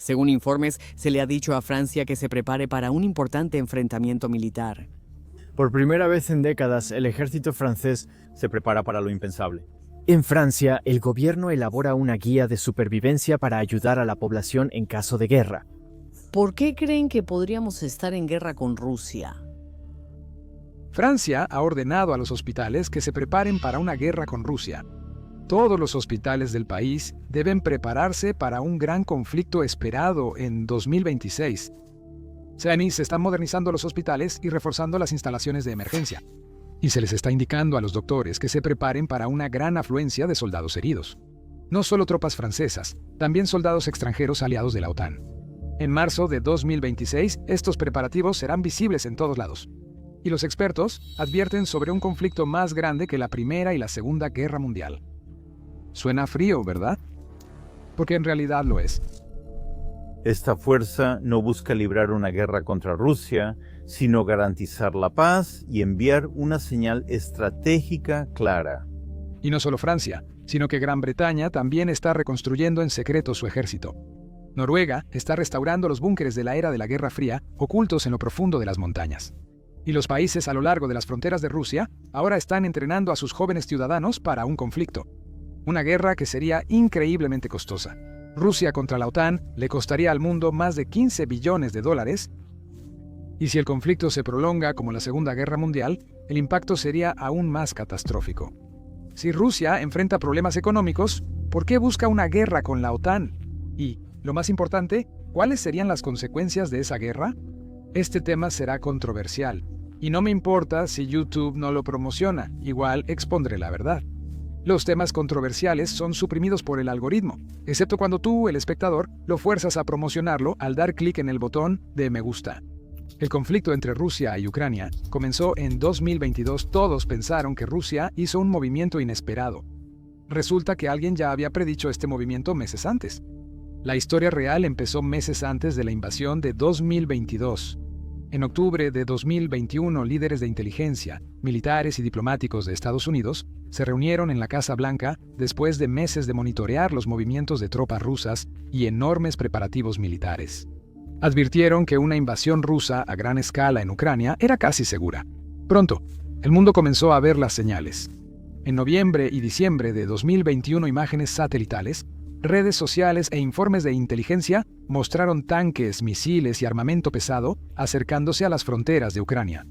Según informes, se le ha dicho a Francia que se prepare para un importante enfrentamiento militar. Por primera vez en décadas, el ejército francés se prepara para lo impensable. En Francia, el gobierno elabora una guía de supervivencia para ayudar a la población en caso de guerra. ¿Por qué creen que podríamos estar en guerra con Rusia? Francia ha ordenado a los hospitales que se preparen para una guerra con Rusia. Todos los hospitales del país deben prepararse para un gran conflicto esperado en 2026. Se están modernizando los hospitales y reforzando las instalaciones de emergencia. Y se les está indicando a los doctores que se preparen para una gran afluencia de soldados heridos. No solo tropas francesas, también soldados extranjeros aliados de la OTAN. En marzo de 2026, estos preparativos serán visibles en todos lados. Y los expertos advierten sobre un conflicto más grande que la Primera y la Segunda Guerra Mundial. Suena frío, ¿verdad? Porque en realidad lo es. Esta fuerza no busca librar una guerra contra Rusia, sino garantizar la paz y enviar una señal estratégica clara. Y no solo Francia, sino que Gran Bretaña también está reconstruyendo en secreto su ejército. Noruega está restaurando los búnkeres de la era de la Guerra Fría, ocultos en lo profundo de las montañas. Y los países a lo largo de las fronteras de Rusia ahora están entrenando a sus jóvenes ciudadanos para un conflicto. Una guerra que sería increíblemente costosa. Rusia contra la OTAN le costaría al mundo más de 15 billones de dólares. Y si el conflicto se prolonga como la Segunda Guerra Mundial, el impacto sería aún más catastrófico. Si Rusia enfrenta problemas económicos, ¿por qué busca una guerra con la OTAN? Y, lo más importante, ¿cuáles serían las consecuencias de esa guerra? Este tema será controversial, y no me importa si YouTube no lo promociona, igual expondré la verdad. Los temas controversiales son suprimidos por el algoritmo, excepto cuando tú, el espectador, lo fuerzas a promocionarlo al dar clic en el botón de me gusta. El conflicto entre Rusia y Ucrania comenzó en 2022. Todos pensaron que Rusia hizo un movimiento inesperado. Resulta que alguien ya había predicho este movimiento meses antes. La historia real empezó meses antes de la invasión de 2022. En octubre de 2021, líderes de inteligencia, militares y diplomáticos de Estados Unidos se reunieron en la Casa Blanca después de meses de monitorear los movimientos de tropas rusas y enormes preparativos militares. Advirtieron que una invasión rusa a gran escala en Ucrania era casi segura. Pronto, el mundo comenzó a ver las señales. En noviembre y diciembre de 2021, imágenes satelitales, redes sociales e informes de inteligencia mostraron tanques, misiles y armamento pesado acercándose a las fronteras de Ucrania.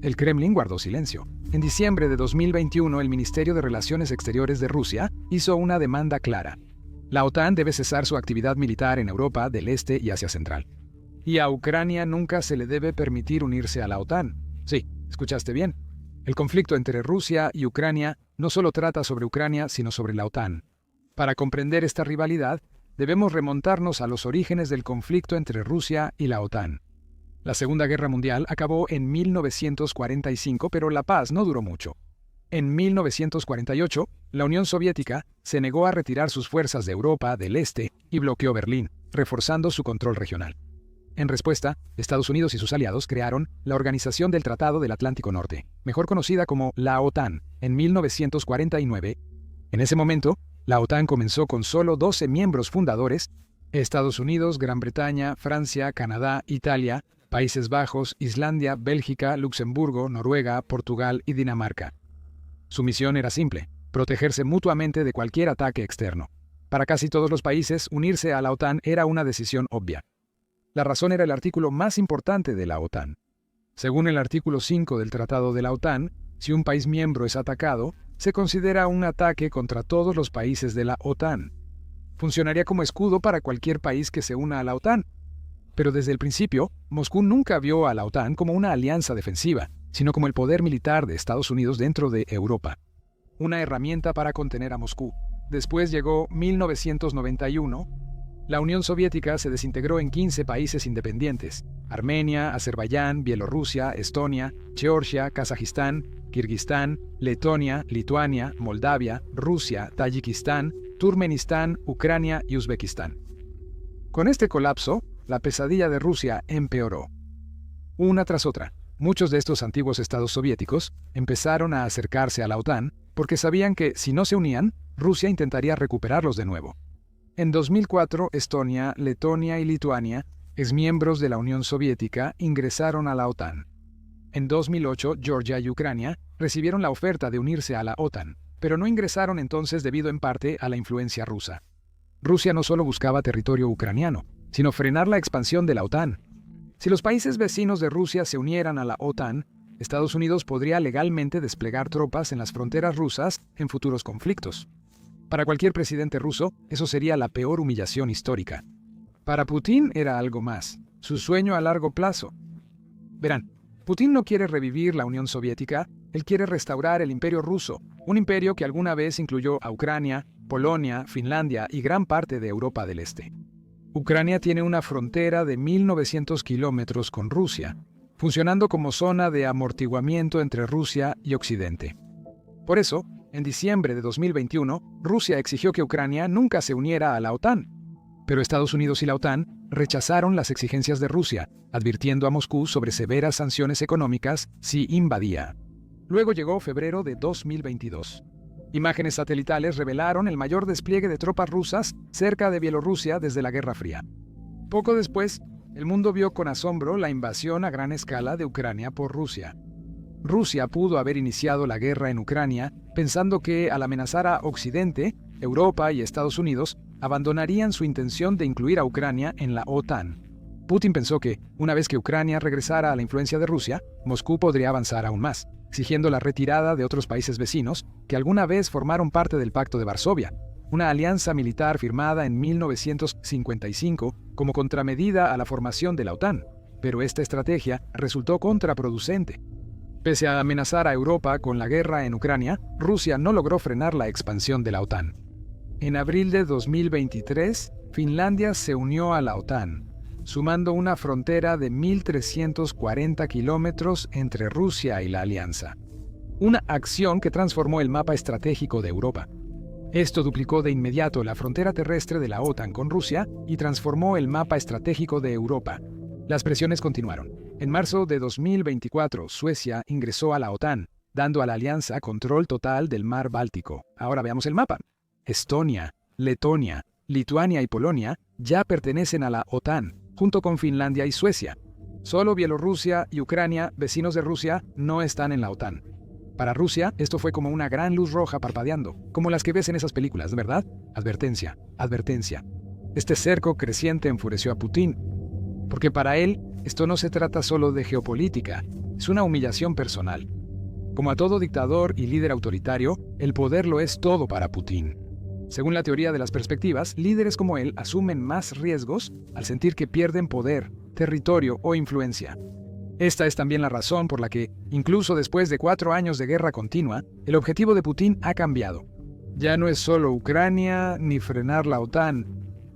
El Kremlin guardó silencio. En diciembre de 2021, el Ministerio de Relaciones Exteriores de Rusia hizo una demanda clara. La OTAN debe cesar su actividad militar en Europa del Este y Asia Central. Y a Ucrania nunca se le debe permitir unirse a la OTAN. Sí, escuchaste bien. El conflicto entre Rusia y Ucrania no solo trata sobre Ucrania, sino sobre la OTAN. Para comprender esta rivalidad, debemos remontarnos a los orígenes del conflicto entre Rusia y la OTAN. La Segunda Guerra Mundial acabó en 1945, pero la paz no duró mucho. En 1948, la Unión Soviética se negó a retirar sus fuerzas de Europa del Este y bloqueó Berlín, reforzando su control regional. En respuesta, Estados Unidos y sus aliados crearon la Organización del Tratado del Atlántico Norte, mejor conocida como la OTAN, en 1949. En ese momento, la OTAN comenzó con solo 12 miembros fundadores: Estados Unidos, Gran Bretaña, Francia, Canadá, Italia, Países Bajos, Islandia, Bélgica, Luxemburgo, Noruega, Portugal y Dinamarca. Su misión era simple: protegerse mutuamente de cualquier ataque externo. Para casi todos los países, unirse a la OTAN era una decisión obvia. La razón era el artículo más importante de la OTAN. Según el artículo 5 del Tratado de la OTAN, si un país miembro es atacado, se considera un ataque contra todos los países de la OTAN. Funcionaría como escudo para cualquier país que se una a la OTAN. Pero desde el principio, Moscú nunca vio a la OTAN como una alianza defensiva, sino como el poder militar de Estados Unidos dentro de Europa. Una herramienta para contener a Moscú. Después llegó 1991. La Unión Soviética se desintegró en 15 países independientes: Armenia, Azerbaiyán, Bielorrusia, Estonia, Georgia, Kazajistán, Kirguistán, Letonia, Lituania, Moldavia, Rusia, Tayikistán, Turkmenistán, Ucrania y Uzbekistán. Con este colapso, la pesadilla de Rusia empeoró. Una tras otra, muchos de estos antiguos estados soviéticos empezaron a acercarse a la OTAN porque sabían que, si no se unían, Rusia intentaría recuperarlos de nuevo. En 2004, Estonia, Letonia y Lituania, exmiembros de la Unión Soviética, ingresaron a la OTAN. En 2008, Georgia y Ucrania recibieron la oferta de unirse a la OTAN, pero no ingresaron entonces debido en parte a la influencia rusa. Rusia no solo buscaba territorio ucraniano, sino frenar la expansión de la OTAN. Si los países vecinos de Rusia se unieran a la OTAN, Estados Unidos podría legalmente desplegar tropas en las fronteras rusas en futuros conflictos. Para cualquier presidente ruso, eso sería la peor humillación histórica. Para Putin era algo más, su sueño a largo plazo. Verán, Putin no quiere revivir la Unión Soviética, él quiere restaurar el Imperio ruso, un imperio que alguna vez incluyó a Ucrania, Polonia, Finlandia y gran parte de Europa del Este. Ucrania tiene una frontera de 1.900 kilómetros con Rusia, funcionando como zona de amortiguamiento entre Rusia y Occidente. Por eso, en diciembre de 2021, Rusia exigió que Ucrania nunca se uniera a la OTAN. Pero Estados Unidos y la OTAN rechazaron las exigencias de Rusia, advirtiendo a Moscú sobre severas sanciones económicas si invadía. Luego llegó febrero de 2022. Imágenes satelitales revelaron el mayor despliegue de tropas rusas cerca de Bielorrusia desde la Guerra Fría. Poco después, el mundo vio con asombro la invasión a gran escala de Ucrania por Rusia. Rusia pudo haber iniciado la guerra en Ucrania pensando que, al amenazar a Occidente, Europa y Estados Unidos abandonarían su intención de incluir a Ucrania en la OTAN. Putin pensó que, una vez que Ucrania regresara a la influencia de Rusia, Moscú podría avanzar aún más, exigiendo la retirada de otros países vecinos que alguna vez formaron parte del Pacto de Varsovia, una alianza militar firmada en 1955 como contramedida a la formación de la OTAN. Pero esta estrategia resultó contraproducente. Pese a amenazar a Europa con la guerra en Ucrania, Rusia no logró frenar la expansión de la OTAN. En abril de 2023, Finlandia se unió a la OTAN, sumando una frontera de 1.340 kilómetros entre Rusia y la alianza. Una acción que transformó el mapa estratégico de Europa. Esto duplicó de inmediato la frontera terrestre de la OTAN con Rusia y transformó el mapa estratégico de Europa. Las presiones continuaron. En marzo de 2024, Suecia ingresó a la OTAN, dando a la alianza control total del mar Báltico. Ahora veamos el mapa. Estonia, Letonia, Lituania y Polonia ya pertenecen a la OTAN, junto con Finlandia y Suecia. Solo Bielorrusia y Ucrania, vecinos de Rusia, no están en la OTAN. Para Rusia, esto fue como una gran luz roja parpadeando, como las que ves en esas películas, ¿verdad? Advertencia, advertencia. Este cerco creciente enfureció a Putin, porque para él, esto no se trata solo de geopolítica, es una humillación personal. Como a todo dictador y líder autoritario, el poder lo es todo para Putin. Según la teoría de las perspectivas, líderes como él asumen más riesgos al sentir que pierden poder, territorio o influencia. Esta es también la razón por la que, incluso después de 4 años de guerra continua, el objetivo de Putin ha cambiado. Ya no es solo Ucrania ni frenar la OTAN.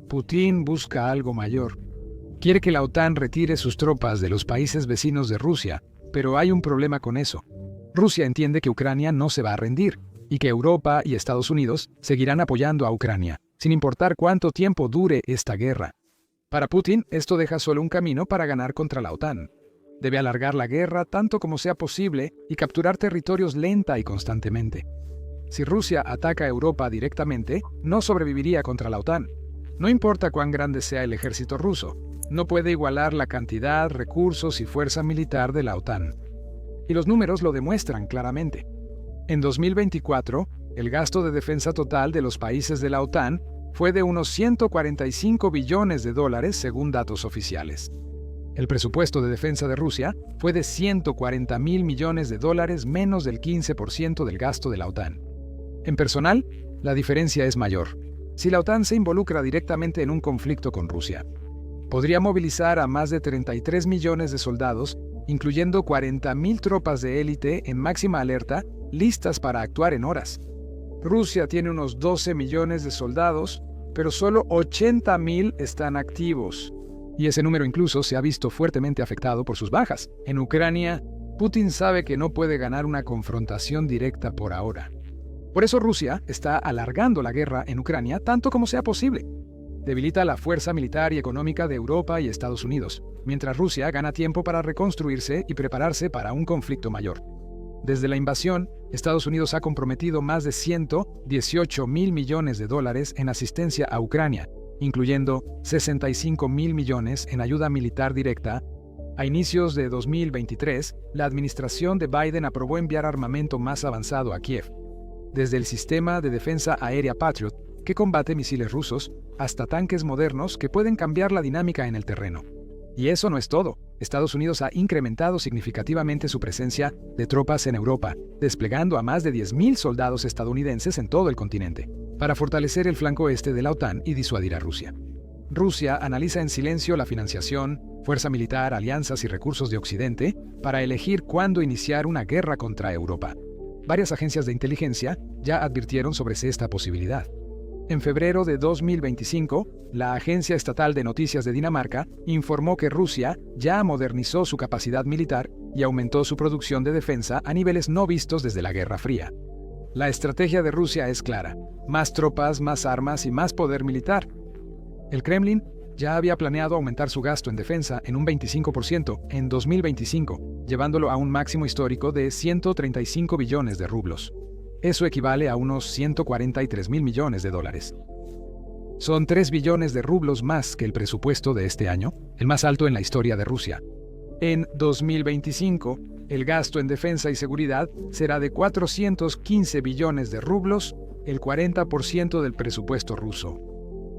Putin busca algo mayor. Quiere que la OTAN retire sus tropas de los países vecinos de Rusia, pero hay un problema con eso. Rusia entiende que Ucrania no se va a rendir y que Europa y Estados Unidos seguirán apoyando a Ucrania, sin importar cuánto tiempo dure esta guerra. Para Putin, esto deja solo un camino para ganar contra la OTAN. Debe alargar la guerra tanto como sea posible y capturar territorios lenta y constantemente. Si Rusia ataca a Europa directamente, no sobreviviría contra la OTAN. No importa cuán grande sea el ejército ruso, no puede igualar la cantidad, recursos y fuerza militar de la OTAN. Y los números lo demuestran claramente. En 2024, el gasto de defensa total de los países de la OTAN fue de unos 145 billones de dólares según datos oficiales. El presupuesto de defensa de Rusia fue de 140.000 millones de dólares, menos del 15% del gasto de la OTAN. En personal, la diferencia es mayor. Si la OTAN se involucra directamente en un conflicto con Rusia, podría movilizar a más de 33 millones de soldados, incluyendo 40.000 tropas de élite en máxima alerta, listas para actuar en horas. Rusia tiene unos 12 millones de soldados, pero solo 80.000 están activos. Y ese número incluso se ha visto fuertemente afectado por sus bajas. En Ucrania, Putin sabe que no puede ganar una confrontación directa por ahora. Por eso Rusia está alargando la guerra en Ucrania tanto como sea posible. Debilita la fuerza militar y económica de Europa y Estados Unidos, mientras Rusia gana tiempo para reconstruirse y prepararse para un conflicto mayor. Desde la invasión, Estados Unidos ha comprometido más de 118.000 millones de dólares en asistencia a Ucrania, incluyendo 65.000 millones en ayuda militar directa. A inicios de 2023, la administración de Biden aprobó enviar armamento más avanzado a Kiev, desde el sistema de defensa aérea Patriot, que combate misiles rusos, hasta tanques modernos que pueden cambiar la dinámica en el terreno. Y eso no es todo. Estados Unidos ha incrementado significativamente su presencia de tropas en Europa, desplegando a más de 10.000 soldados estadounidenses en todo el continente, para fortalecer el flanco este de la OTAN y disuadir a Rusia. Rusia analiza en silencio la financiación, fuerza militar, alianzas y recursos de Occidente para elegir cuándo iniciar una guerra contra Europa. Varias agencias de inteligencia ya advirtieron sobre esta posibilidad. En febrero de 2025, la Agencia Estatal de Noticias de Dinamarca informó que Rusia ya modernizó su capacidad militar y aumentó su producción de defensa a niveles no vistos desde la Guerra Fría. La estrategia de Rusia es clara: más tropas, más armas y más poder militar. El Kremlin ya había planeado aumentar su gasto en defensa en un 25% en 2025, llevándolo a un máximo histórico de 135 billones de rublos. Eso equivale a unos 143.000 millones de dólares. Son 3 billones de rublos más que el presupuesto de este año, el más alto en la historia de Rusia. En 2025, el gasto en defensa y seguridad será de 415 billones de rublos, el 40% del presupuesto ruso.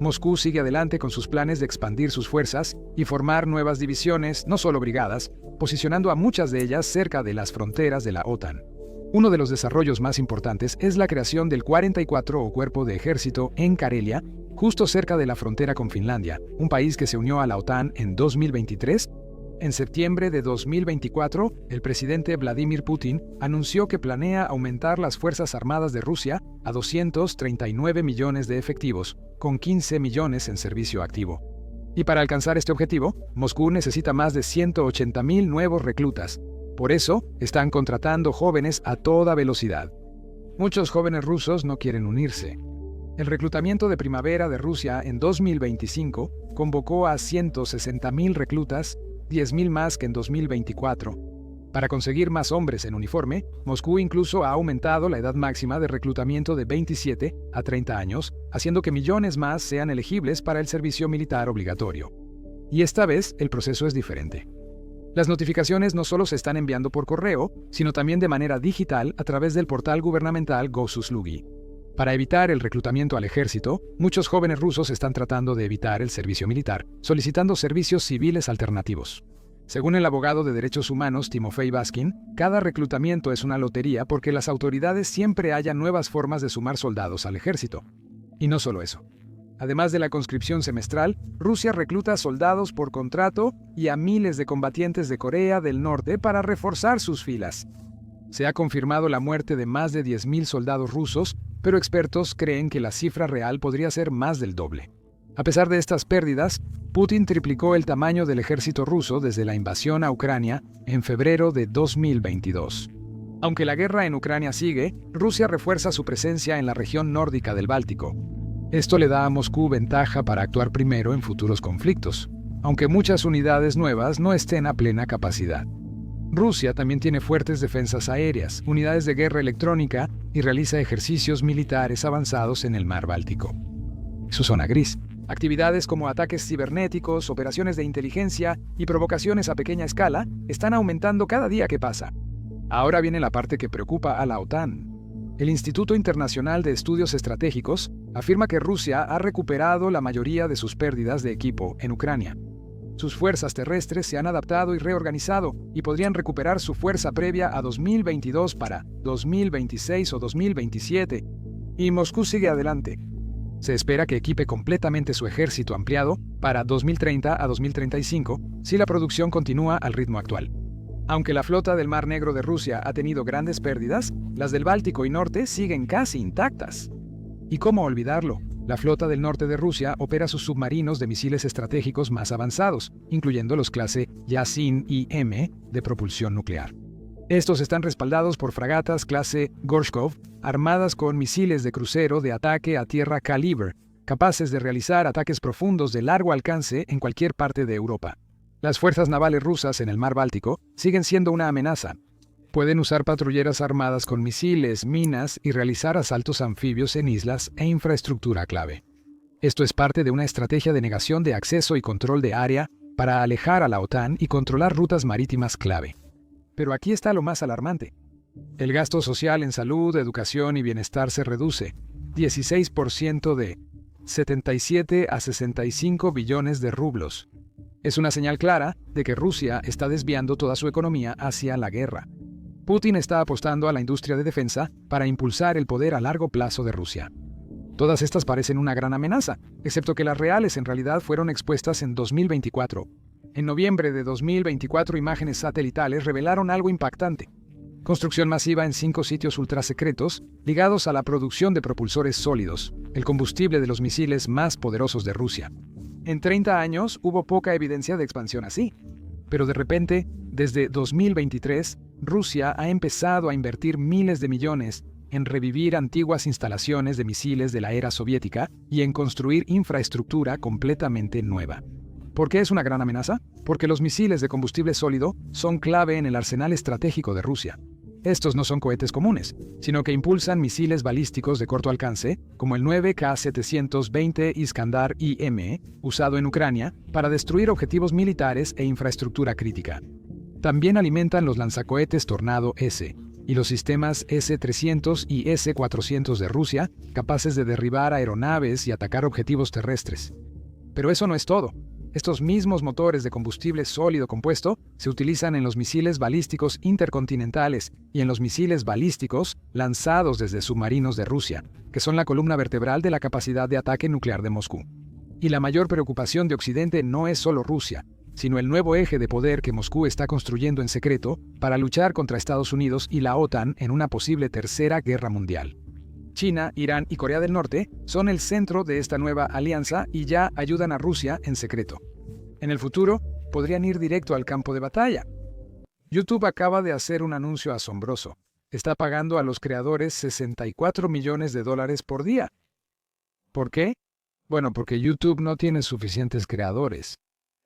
Moscú sigue adelante con sus planes de expandir sus fuerzas y formar nuevas divisiones, no solo brigadas, posicionando a muchas de ellas cerca de las fronteras de la OTAN. Uno de los desarrollos más importantes es la creación del 44 o Cuerpo de Ejército en Karelia, justo cerca de la frontera con Finlandia, un país que se unió a la OTAN en 2023. En septiembre de 2024, el presidente Vladimir Putin anunció que planea aumentar las Fuerzas Armadas de Rusia a 239 millones de efectivos, con 15 millones en servicio activo. Y para alcanzar este objetivo, Moscú necesita más de 180.000 nuevos reclutas. Por eso, están contratando jóvenes a toda velocidad. Muchos jóvenes rusos no quieren unirse. El reclutamiento de primavera de Rusia en 2025 convocó a 160.000 reclutas, 10.000 más que en 2024. Para conseguir más hombres en uniforme, Moscú incluso ha aumentado la edad máxima de reclutamiento de 27 a 30 años, haciendo que millones más sean elegibles para el servicio militar obligatorio. Y esta vez el proceso es diferente. Las notificaciones no solo se están enviando por correo, sino también de manera digital a través del portal gubernamental Gosuslugi. Para evitar el reclutamiento al ejército, muchos jóvenes rusos están tratando de evitar el servicio militar, solicitando servicios civiles alternativos. Según el abogado de derechos humanos Timofey Baskin, cada reclutamiento es una lotería porque las autoridades siempre hallan nuevas formas de sumar soldados al ejército. Y no solo eso. Además de la conscripción semestral, Rusia recluta soldados por contrato y a miles de combatientes de Corea del Norte para reforzar sus filas. Se ha confirmado la muerte de más de 10.000 soldados rusos, pero expertos creen que la cifra real podría ser más del doble. A pesar de estas pérdidas, Putin triplicó el tamaño del ejército ruso desde la invasión a Ucrania en febrero de 2022. Aunque la guerra en Ucrania sigue, Rusia refuerza su presencia en la región nórdica del Báltico. Esto le da a Moscú ventaja para actuar primero en futuros conflictos, aunque muchas unidades nuevas no estén a plena capacidad. Rusia también tiene fuertes defensas aéreas, unidades de guerra electrónica y realiza ejercicios militares avanzados en el mar Báltico. Su zona gris. Actividades como ataques cibernéticos, operaciones de inteligencia y provocaciones a pequeña escala están aumentando cada día que pasa. Ahora viene la parte que preocupa a la OTAN. El Instituto Internacional de Estudios Estratégicos afirma que Rusia ha recuperado la mayoría de sus pérdidas de equipo en Ucrania. Sus fuerzas terrestres se han adaptado y reorganizado y podrían recuperar su fuerza previa a 2022 para 2026 o 2027. Y Moscú sigue adelante. Se espera que equipe completamente su ejército ampliado para 2030 a 2035 si la producción continúa al ritmo actual. Aunque la flota del Mar Negro de Rusia ha tenido grandes pérdidas, las del Báltico y Norte siguen casi intactas. ¿Y cómo olvidarlo? La flota del norte de Rusia opera sus submarinos de misiles estratégicos más avanzados, incluyendo los clase Yasin y M de propulsión nuclear. Estos están respaldados por fragatas clase Gorshkov, armadas con misiles de crucero de ataque a tierra Kaliber, capaces de realizar ataques profundos de largo alcance en cualquier parte de Europa. Las fuerzas navales rusas en el mar Báltico siguen siendo una amenaza. Pueden usar patrulleras armadas con misiles, minas y realizar asaltos anfibios en islas e infraestructura clave. Esto es parte de una estrategia de negación de acceso y control de área para alejar a la OTAN y controlar rutas marítimas clave. Pero aquí está lo más alarmante. El gasto social en salud, educación y bienestar se reduce 16% de 77 a 65 billones de rublos. Es una señal clara de que Rusia está desviando toda su economía hacia la guerra. Putin está apostando a la industria de defensa para impulsar el poder a largo plazo de Rusia. Todas estas parecen una gran amenaza, excepto que las reales en realidad fueron expuestas en 2024. En noviembre de 2024, imágenes satelitales revelaron algo impactante. Construcción masiva en 5 sitios ultrasecretos ligados a la producción de propulsores sólidos, el combustible de los misiles más poderosos de Rusia. En 30 años hubo poca evidencia de expansión así. Pero de repente, desde 2023, Rusia ha empezado a invertir miles de millones en revivir antiguas instalaciones de misiles de la era soviética y en construir infraestructura completamente nueva. ¿Por qué es una gran amenaza? Porque los misiles de combustible sólido son clave en el arsenal estratégico de Rusia. Estos no son cohetes comunes, sino que impulsan misiles balísticos de corto alcance, como el 9K-720 Iskandar IM, usado en Ucrania, para destruir objetivos militares e infraestructura crítica. También alimentan los lanzacohetes Tornado S y los sistemas S-300 y S-400 de Rusia, capaces de derribar aeronaves y atacar objetivos terrestres. Pero eso no es todo. Estos mismos motores de combustible sólido compuesto se utilizan en los misiles balísticos intercontinentales y en los misiles balísticos lanzados desde submarinos de Rusia, que son la columna vertebral de la capacidad de ataque nuclear de Moscú. Y la mayor preocupación de Occidente no es solo Rusia, sino el nuevo eje de poder que Moscú está construyendo en secreto para luchar contra Estados Unidos y la OTAN en una posible tercera guerra mundial. China, Irán y Corea del Norte son el centro de esta nueva alianza y ya ayudan a Rusia en secreto. En el futuro, podrían ir directo al campo de batalla. YouTube acaba de hacer un anuncio asombroso. Está pagando a los creadores $64 millones por día. ¿Por qué? Bueno, porque YouTube no tiene suficientes creadores.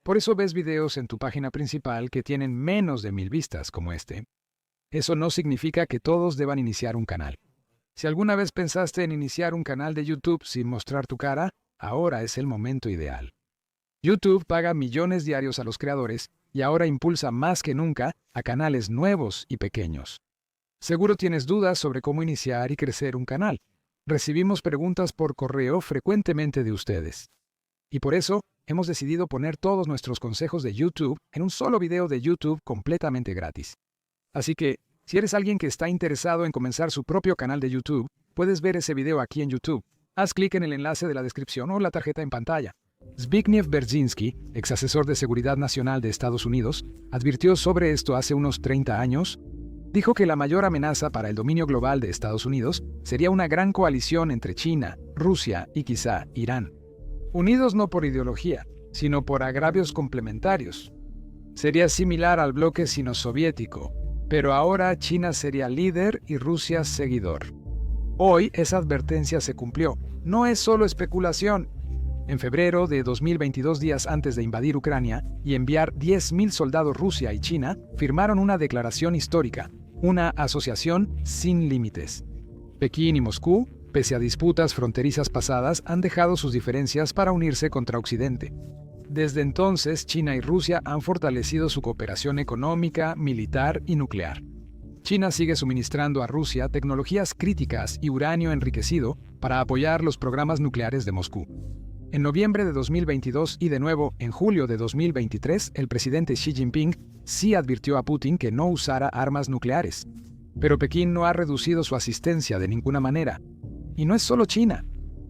Por eso ves videos en tu página principal que tienen menos de 1000 vistas como este. Eso no significa que todos deban iniciar un canal. Si alguna vez pensaste en iniciar un canal de YouTube sin mostrar tu cara, ahora es el momento ideal. YouTube paga millones diarios a los creadores y ahora impulsa más que nunca a canales nuevos y pequeños. Seguro tienes dudas sobre cómo iniciar y crecer un canal. Recibimos preguntas por correo frecuentemente de ustedes. Y por eso, hemos decidido poner todos nuestros consejos de YouTube en un solo video de YouTube completamente gratis. Así que, si eres alguien que está interesado en comenzar su propio canal de YouTube, puedes ver ese video aquí en YouTube. Haz clic en el enlace de la descripción o la tarjeta en pantalla. Zbigniew Brzezinski, ex asesor de Seguridad Nacional de Estados Unidos, advirtió sobre esto hace unos 30 años. Dijo que la mayor amenaza para el dominio global de Estados Unidos sería una gran coalición entre China, Rusia y quizá Irán. Unidos no por ideología, sino por agravios complementarios. Sería similar al bloque sino-soviético, pero ahora China sería líder y Rusia seguidor. Hoy esa advertencia se cumplió. No es solo especulación. En febrero de 2022, días antes de invadir Ucrania y enviar 10.000 soldados, Rusia y China firmaron una declaración histórica, una asociación sin límites. Pekín y Moscú, pese a disputas fronterizas pasadas, han dejado sus diferencias para unirse contra Occidente. Desde entonces, China y Rusia han fortalecido su cooperación económica, militar y nuclear. China sigue suministrando a Rusia tecnologías críticas y uranio enriquecido para apoyar los programas nucleares de Moscú. En noviembre de 2022 y de nuevo en julio de 2023, el presidente Xi Jinping sí advirtió a Putin que no usara armas nucleares. Pero Pekín no ha reducido su asistencia de ninguna manera. Y no es solo China.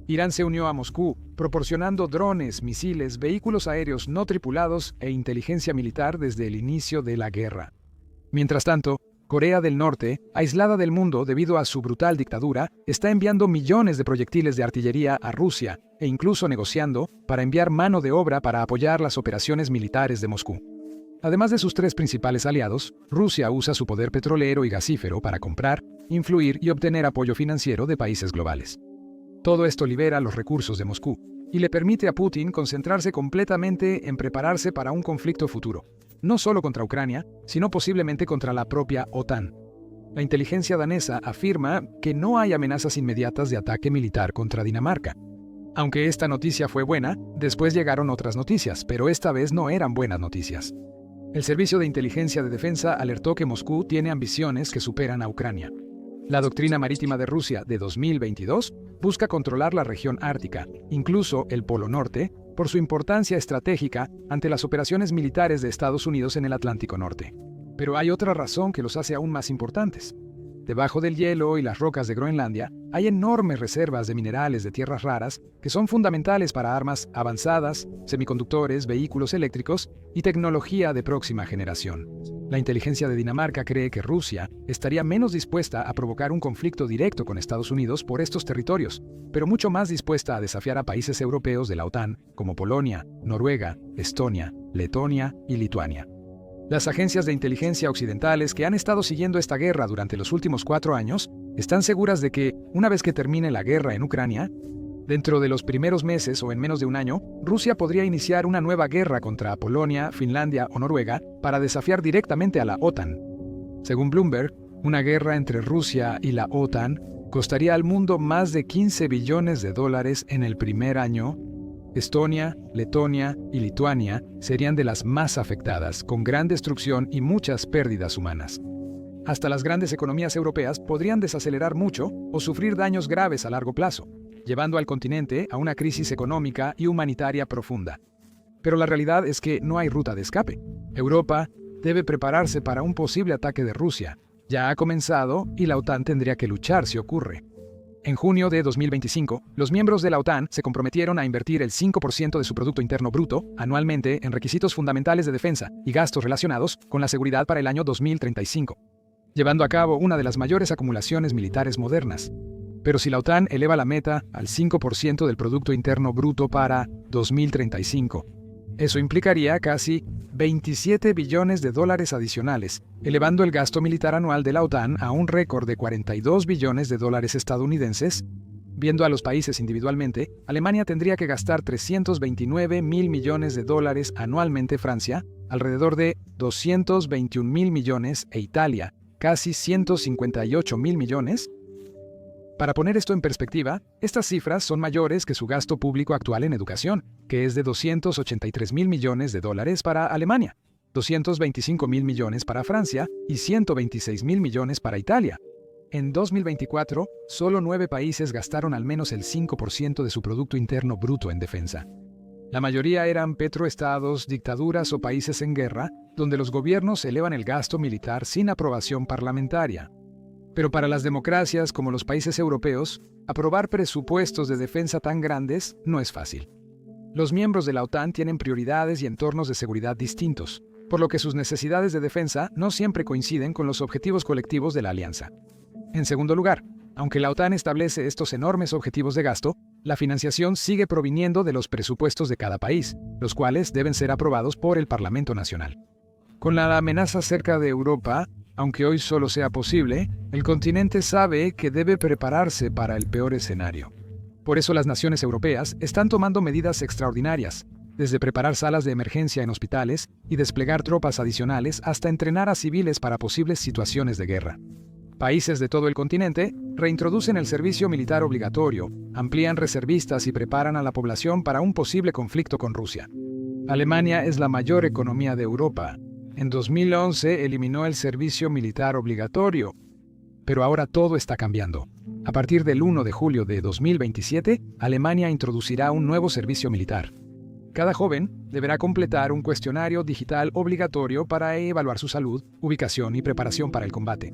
Irán se unió a Moscú, proporcionando drones, misiles, vehículos aéreos no tripulados e inteligencia militar desde el inicio de la guerra. Mientras tanto, Corea del Norte, aislada del mundo debido a su brutal dictadura, está enviando millones de proyectiles de artillería a Rusia e incluso negociando para enviar mano de obra para apoyar las operaciones militares de Moscú. Además de sus 3 principales aliados, Rusia usa su poder petrolero y gasífero para comprar, influir y obtener apoyo financiero de países globales. Todo esto libera los recursos de Moscú y le permite a Putin concentrarse completamente en prepararse para un conflicto futuro, no solo contra Ucrania, sino posiblemente contra la propia OTAN. La inteligencia danesa afirma que no hay amenazas inmediatas de ataque militar contra Dinamarca. Aunque esta noticia fue buena, después llegaron otras noticias, pero esta vez no eran buenas noticias. El Servicio de Inteligencia de Defensa alertó que Moscú tiene ambiciones que superan a Ucrania. La doctrina marítima de Rusia de 2022 busca controlar la región ártica, incluso el Polo Norte, por su importancia estratégica ante las operaciones militares de Estados Unidos en el Atlántico Norte. Pero hay otra razón que los hace aún más importantes. Debajo del hielo y las rocas de Groenlandia hay enormes reservas de minerales de tierras raras que son fundamentales para armas avanzadas, semiconductores, vehículos eléctricos y tecnología de próxima generación. La inteligencia de Dinamarca cree que Rusia estaría menos dispuesta a provocar un conflicto directo con Estados Unidos por estos territorios, pero mucho más dispuesta a desafiar a países europeos de la OTAN como Polonia, Noruega, Estonia, Letonia y Lituania. Las agencias de inteligencia occidentales que han estado siguiendo esta guerra durante los últimos 4 años están seguras de que, una vez que termine la guerra en Ucrania, dentro de los primeros meses o en menos de un año, Rusia podría iniciar una nueva guerra contra Polonia, Finlandia o Noruega para desafiar directamente a la OTAN. Según Bloomberg, una guerra entre Rusia y la OTAN costaría al mundo más de $15 billones en el primer año. Estonia, Letonia y Lituania serían de las más afectadas, con gran destrucción y muchas pérdidas humanas. Hasta las grandes economías europeas podrían desacelerar mucho o sufrir daños graves a largo plazo, llevando al continente a una crisis económica y humanitaria profunda. Pero la realidad es que no hay ruta de escape. Europa debe prepararse para un posible ataque de Rusia. Ya ha comenzado y la OTAN tendría que luchar si ocurre. En junio de 2025, los miembros de la OTAN se comprometieron a invertir el 5% de su Producto Interno Bruto anualmente en requisitos fundamentales de defensa y gastos relacionados con la seguridad para el año 2035, llevando a cabo una de las mayores acumulaciones militares modernas. Pero si la OTAN eleva la meta al 5% del Producto Interno Bruto para 2035, eso implicaría casi $27 billones adicionales, elevando el gasto militar anual de la OTAN a un récord de $42 billones estadounidenses. Viendo a los países individualmente, Alemania tendría que gastar $329 mil millones anualmente, Francia, alrededor de $221 mil millones e Italia, casi $158 mil millones. Para poner esto en perspectiva, estas cifras son mayores que su gasto público actual en educación, que es de $283 mil millones para Alemania, $225 mil millones para Francia y $126 mil millones para Italia. En 2024, solo 9 países gastaron al menos el 5% de su Producto Interno Bruto en defensa. La mayoría eran petroestados, dictaduras o países en guerra, donde los gobiernos elevan el gasto militar sin aprobación parlamentaria. Pero para las democracias como los países europeos, aprobar presupuestos de defensa tan grandes no es fácil. Los miembros de la OTAN tienen prioridades y entornos de seguridad distintos, por lo que sus necesidades de defensa no siempre coinciden con los objetivos colectivos de la alianza. En segundo lugar, aunque la OTAN establece estos enormes objetivos de gasto, la financiación sigue proviniendo de los presupuestos de cada país, los cuales deben ser aprobados por el Parlamento Nacional. Con la amenaza cerca de Europa, aunque hoy solo sea posible, el continente sabe que debe prepararse para el peor escenario. Por eso las naciones europeas están tomando medidas extraordinarias, desde preparar salas de emergencia en hospitales y desplegar tropas adicionales hasta entrenar a civiles para posibles situaciones de guerra. Países de todo el continente reintroducen el servicio militar obligatorio, amplían reservistas y preparan a la población para un posible conflicto con Rusia. Alemania es la mayor economía de Europa. En 2011 eliminó el servicio militar obligatorio, pero ahora todo está cambiando. A partir del 1 de julio de 2027, Alemania introducirá un nuevo servicio militar. Cada joven deberá completar un cuestionario digital obligatorio para evaluar su salud, ubicación y preparación para el combate.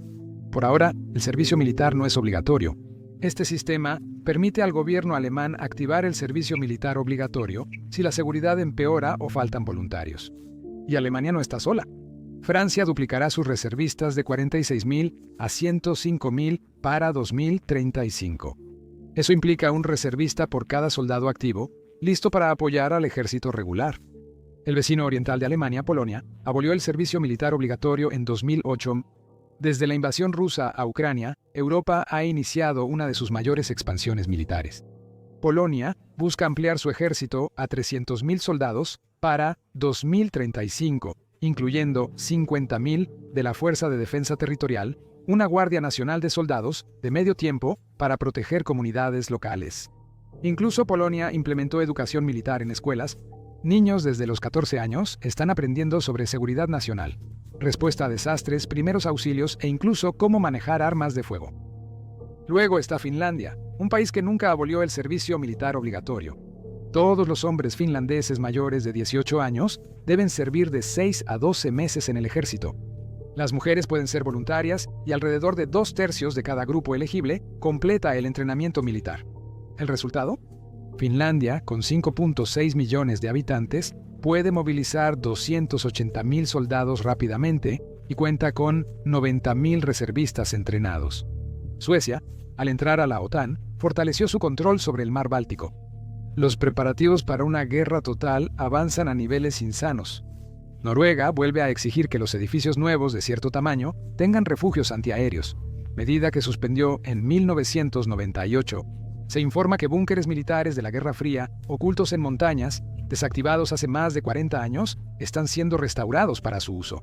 Por ahora, el servicio militar no es obligatorio. Este sistema permite al gobierno alemán activar el servicio militar obligatorio si la seguridad empeora o faltan voluntarios. Y Alemania no está sola. Francia duplicará sus reservistas de 46.000 a 105.000 para 2035. Eso implica un reservista por cada soldado activo, listo para apoyar al ejército regular. El vecino oriental de Alemania, Polonia, abolió el servicio militar obligatorio en 2008. Desde la invasión rusa a Ucrania, Europa ha iniciado una de sus mayores expansiones militares. Polonia busca ampliar su ejército a 300.000 soldados para 2035, incluyendo 50.000 de la Fuerza de Defensa Territorial una Guardia Nacional de Soldados de medio tiempo para proteger comunidades locales. Incluso Polonia implementó educación militar en escuelas. Niños desde los 14 años están aprendiendo sobre seguridad nacional, respuesta a desastres, primeros auxilios e incluso cómo manejar armas de fuego. Luego está Finlandia, un país que nunca abolió el servicio militar obligatorio. Todos los hombres finlandeses mayores de 18 años deben servir de 6 a 12 meses en el ejército. Las mujeres pueden ser voluntarias y alrededor de 2/3 de cada grupo elegible completa el entrenamiento militar. ¿El resultado? Finlandia, con 5.6 millones de habitantes, puede movilizar 280.000 soldados rápidamente y cuenta con 90.000 reservistas entrenados. Suecia, al entrar a la OTAN, fortaleció su control sobre el mar Báltico. Los preparativos para una guerra total avanzan a niveles insanos. Noruega vuelve a exigir que los edificios nuevos de cierto tamaño tengan refugios antiaéreos, medida que suspendió en 1998. Se informa que búnkeres militares de la Guerra Fría, ocultos en montañas, desactivados hace más de 40 años, están siendo restaurados para su uso.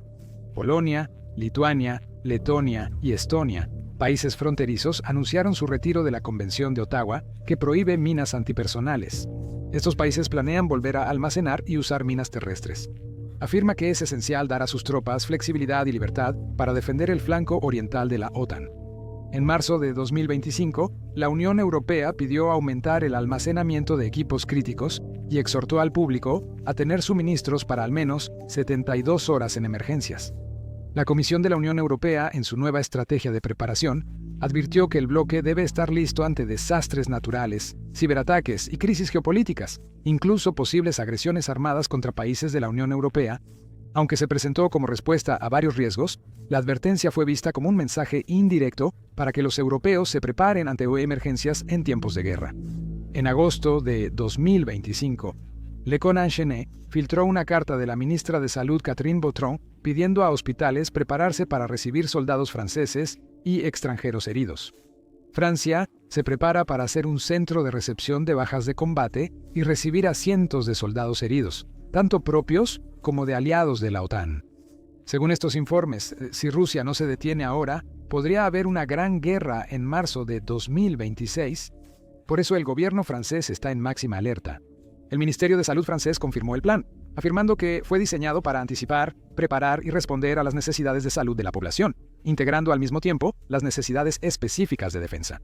Polonia, Lituania, Letonia y Estonia, países fronterizos, anunciaron su retiro de la Convención de Ottawa, que prohíbe minas antipersonales. Estos países planean volver a almacenar y usar minas terrestres. Afirma que es esencial dar a sus tropas flexibilidad y libertad para defender el flanco oriental de la OTAN. En marzo de 2025, la Unión Europea pidió aumentar el almacenamiento de equipos críticos y exhortó al público a tener suministros para al menos 72 horas en emergencias. La Comisión de la Unión Europea, en su nueva estrategia de preparación, advirtió que el bloque debe estar listo ante desastres naturales, ciberataques y crisis geopolíticas, incluso posibles agresiones armadas contra países de la Unión Europea. Aunque se presentó como respuesta a varios riesgos, la advertencia fue vista como un mensaje indirecto para que los europeos se preparen ante emergencias en tiempos de guerra. En agosto de 2025, Le Cornenchenet filtró una carta de la ministra de Salud Catherine Vautrin pidiendo a hospitales prepararse para recibir soldados franceses y extranjeros heridos. Francia se prepara para ser un centro de recepción de bajas de combate y recibir a cientos de soldados heridos, tanto propios como de aliados de la OTAN. Según estos informes, si Rusia no se detiene ahora, podría haber una gran guerra en marzo de 2026. Por eso el gobierno francés está en máxima alerta. El Ministerio de Salud francés confirmó el plan, afirmando que fue diseñado para anticipar, preparar y responder a las necesidades de salud de la población, integrando al mismo tiempo las necesidades específicas de defensa.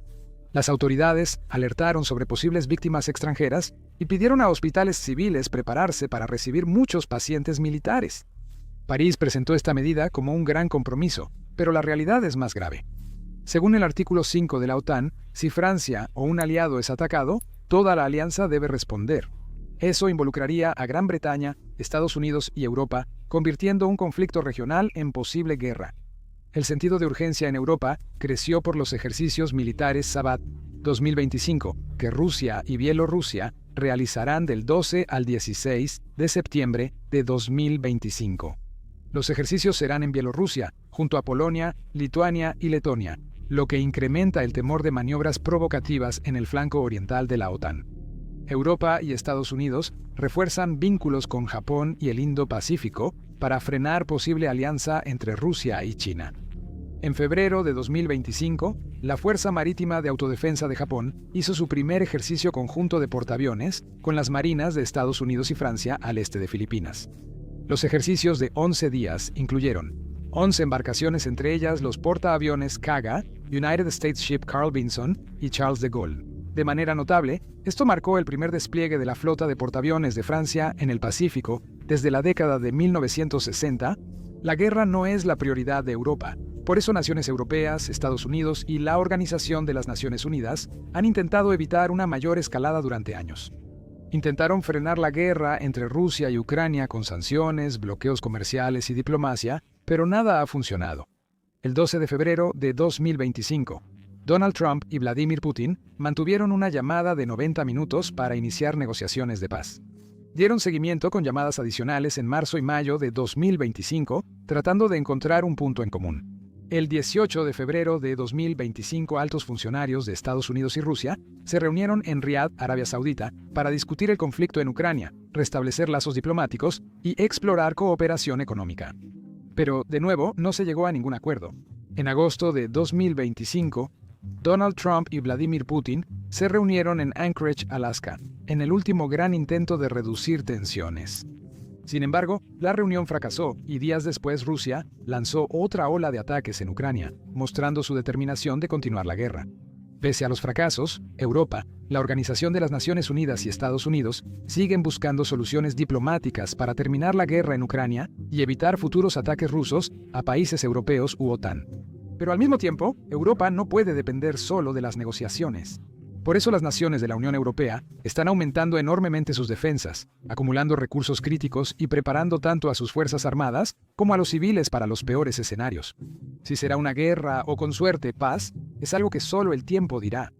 Las autoridades alertaron sobre posibles víctimas extranjeras y pidieron a hospitales civiles prepararse para recibir muchos pacientes militares. París presentó esta medida como un gran compromiso, pero la realidad es más grave. Según el artículo 5 de la OTAN, si Francia o un aliado es atacado, toda la alianza debe responder. Eso involucraría a Gran Bretaña, Estados Unidos y Europa, convirtiendo un conflicto regional en posible guerra. El sentido de urgencia en Europa creció por los ejercicios militares Sabbat 2025, que Rusia y Bielorrusia realizarán del 12 al 16 de septiembre de 2025. Los ejercicios serán en Bielorrusia, junto a Polonia, Lituania y Letonia, lo que incrementa el temor de maniobras provocativas en el flanco oriental de la OTAN. Europa y Estados Unidos refuerzan vínculos con Japón y el Indo-Pacífico para frenar posible alianza entre Rusia y China. En febrero de 2025, la Fuerza Marítima de Autodefensa de Japón hizo su primer ejercicio conjunto de portaaviones con las marinas de Estados Unidos y Francia al este de Filipinas. Los ejercicios de 11 días incluyeron 11 embarcaciones, entre ellas los portaaviones Kaga, United States Ship Carl Vinson y Charles de Gaulle. De manera notable, esto marcó el primer despliegue de la flota de portaaviones de Francia en el Pacífico desde la década de 1960. La guerra no es la prioridad de Europa. Por eso naciones europeas, Estados Unidos y la Organización de las Naciones Unidas han intentado evitar una mayor escalada durante años. Intentaron frenar la guerra entre Rusia y Ucrania con sanciones, bloqueos comerciales y diplomacia, pero nada ha funcionado. El 12 de febrero de 2025, Donald Trump y Vladimir Putin mantuvieron una llamada de 90 minutos para iniciar negociaciones de paz. Dieron seguimiento con llamadas adicionales en marzo y mayo de 2025, tratando de encontrar un punto en común. El 18 de febrero de 2025, altos funcionarios de Estados Unidos y Rusia se reunieron en Riad, Arabia Saudita, para discutir el conflicto en Ucrania, restablecer lazos diplomáticos y explorar cooperación económica. Pero, de nuevo, no se llegó a ningún acuerdo. En agosto de 2025, Donald Trump y Vladimir Putin se reunieron en Anchorage, Alaska, en el último gran intento de reducir tensiones. Sin embargo, la reunión fracasó y días después Rusia lanzó otra ola de ataques en Ucrania, mostrando su determinación de continuar la guerra. Pese a los fracasos, Europa, la Organización de las Naciones Unidas y Estados Unidos siguen buscando soluciones diplomáticas para terminar la guerra en Ucrania y evitar futuros ataques rusos a países europeos u OTAN. Pero al mismo tiempo, Europa no puede depender solo de las negociaciones. Por eso las naciones de la Unión Europea están aumentando enormemente sus defensas, acumulando recursos críticos y preparando tanto a sus fuerzas armadas como a los civiles para los peores escenarios. Si será una guerra o, con suerte, paz, es algo que solo el tiempo dirá.